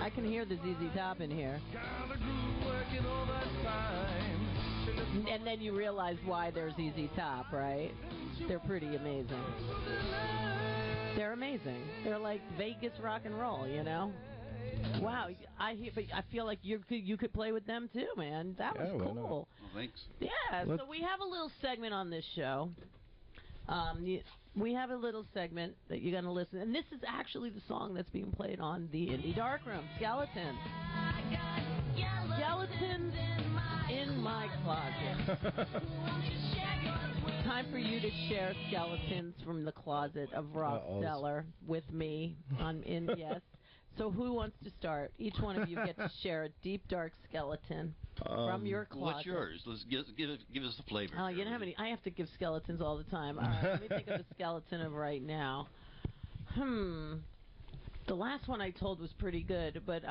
I can hear the ZZ Top in here. And then you realize why they're ZZ Top, right? They're pretty amazing. They're amazing. They're like Vegas rock and roll, you know? Wow, I feel like you could play with them too, man. That was cool. Well, thanks. Yeah, so we have a little segment on this show. We have a little segment that you're going to listen, and this is actually the song that's being played on the Indie Darkroom, Skeletons. Skeletons in my closet. Time for you to share skeletons from the closet of Rockstellar with me on Yes. So who wants to start? Each one of you get to share a deep, dark skeleton from your closet. What's yours? Let's give us the flavor. Oh, you don't have any. I have to give skeletons all the time. All right, let me think of a skeleton of right now. The last one I told was pretty good, but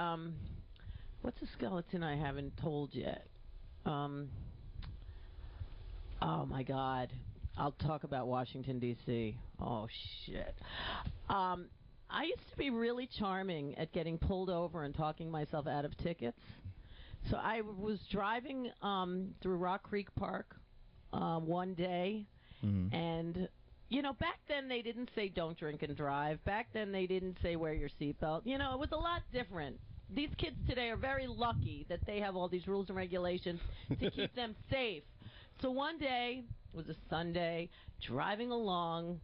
what's a skeleton I haven't told yet? Oh my God. I'll talk about Washington, D.C. Oh, shit. I used to be really charming at getting pulled over and talking myself out of tickets. So I was driving through Rock Creek Park one day, and, you know, back then they didn't say don't drink and drive. Back then they didn't say wear your seatbelt. You know, it was a lot different. These kids today are very lucky that they have all these rules and regulations to keep them safe. So one day, it was a Sunday, driving along,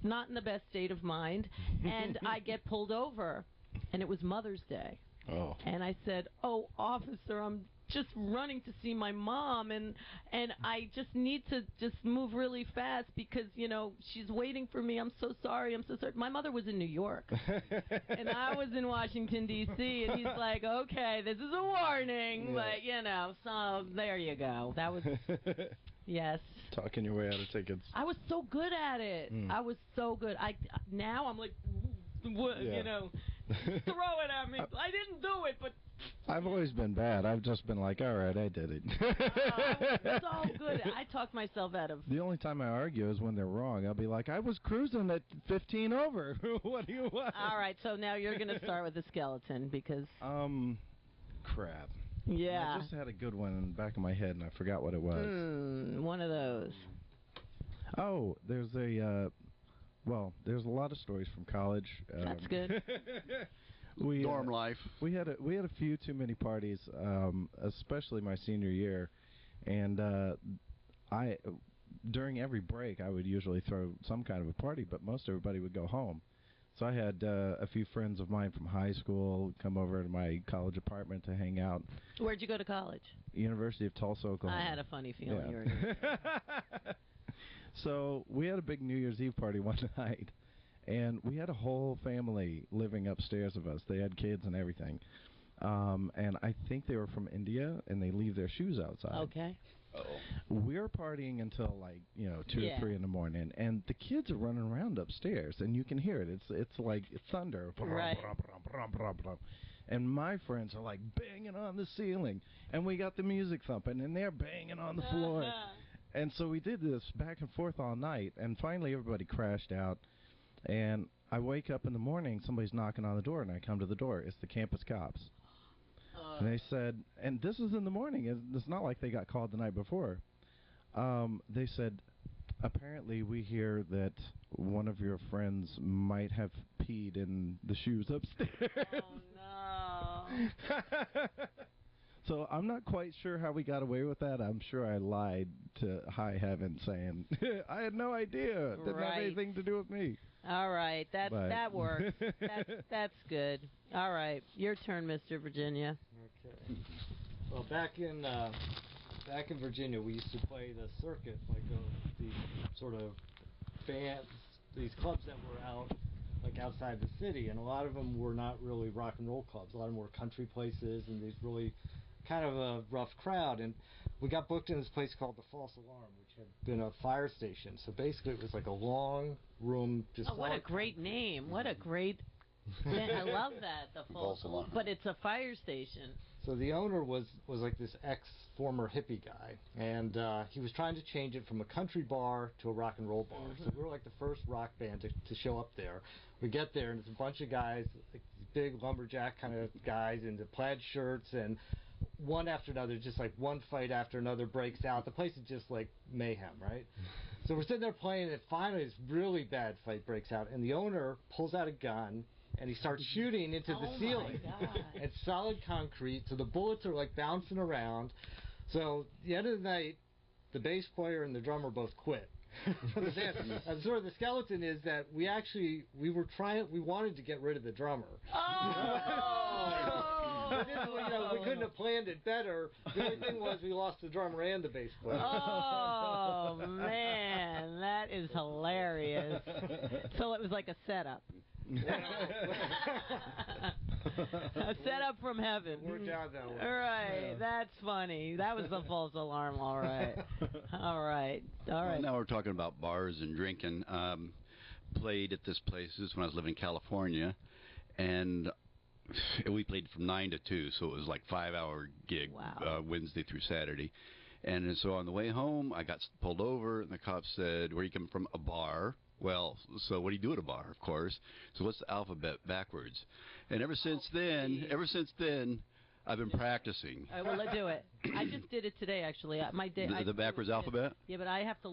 not in the best state of mind, and I get pulled over, and it was Mother's Day. Oh. And I said, "Oh, officer, I'm just running to see my mom, and I just need to just move really fast because, you know, she's waiting for me. I'm so sorry. I'm so sorry." My mother was in New York, and I was in Washington, D.C., and he's like, "Okay, this is a warning," but, you know, so there you go. That was... Yes. Talking your way out of tickets. I was so good at it. I was so good. Now I'm like, you know, throw it at me. I didn't do it, but... I've always been bad. I've just been like, all right, I did it. I was so good. I talked myself out of... The only time I argue is when they're wrong. I'll be like, I was cruising at 15 over. What do you want? All right, so now you're going to start with the skeleton because... Crap. Yeah. I just had a good one in the back of my head, and I forgot what it was. One of those. Oh, there's a... there's a lot of stories from college. That's good. Dorm life. We had a few too many parties, especially my senior year, and during every break I would usually throw some kind of a party, but most everybody would go home. So I had a few friends of mine from high school come over to my college apartment to hang out. Where'd you go to college? University of Tulsa, Oklahoma. I had a funny feeling you were going to. So we had a big New Year's Eve party one night, and we had a whole family living upstairs of us. They had kids and everything. And I think they were from India, and they leave their shoes outside. Okay. We're partying until 2 or 3 in the morning, and the kids are running around upstairs, and you can hear it. It's like thunder. Right. And my friends are like banging on the ceiling, and we got the music thumping, and they're banging on the floor. And so we did this back and forth all night, and finally everybody crashed out. And I wake up in the morning, somebody's knocking on the door, and I come to the door. It's the campus cops. And they said, and this is in the morning. It's not like they got called the night before. They said, apparently we hear that one of your friends might have peed in the shoes upstairs. Oh, no. So I'm not quite sure how we got away with that. I'm sure I lied to high heaven saying, I had no idea. It didn't have anything to do with me. All right. That works. That's good. All right. Your turn, Mr. Virginia. Okay. Well, back in Virginia, we used to play the circuit, like these sort of bands, these clubs that were out, like outside the city, and a lot of them were not really rock and roll clubs. A lot of them were country places, and these really kind of a rough crowd. And we got booked in this place called the False Alarm, which had been a fire station. So basically, it was like a long room. Just what a great name! What a great. I love that, the False Alarm. But it's a fire station. So the owner was like this former hippie guy, and he was trying to change it from a country bar to a rock and roll bar. So we were like the first rock band to show up there. We get there, and it's a bunch of guys, like big lumberjack kind of guys in the plaid shirts, and one after another, just like one fight after another breaks out. The place is just like mayhem, right? So we're sitting there playing, and finally this really bad fight breaks out, and the owner pulls out a gun, and he starts shooting into the ceiling. It's solid concrete, so the bullets are like bouncing around. So at the end of the night, the bass player and the drummer both quit. Sort of the skeleton is that we wanted to get rid of the drummer. We couldn't have planned it better. The only thing was we lost the drummer and the bass player. Oh, man, that is hilarious. So it was like a setup. A setup from heaven. Worked out that way. All right, that's funny. That was the false alarm. All right. Well, now we're talking about bars and drinking. Played at this place. This is when I was living in California, and we played from 9 to 2, so it was like 5-hour gig. Wow. Wednesday through Saturday. And so on the way home, I got pulled over, and the cop said, "Where you come from?" "A bar." "Well, so what do you do at a bar?" "Of course." "So what's the alphabet backwards?" And ever since then, I've been practicing. All right, well, let's do it. I just did it today, actually. My day. The backwards alphabet? Yeah, but I have to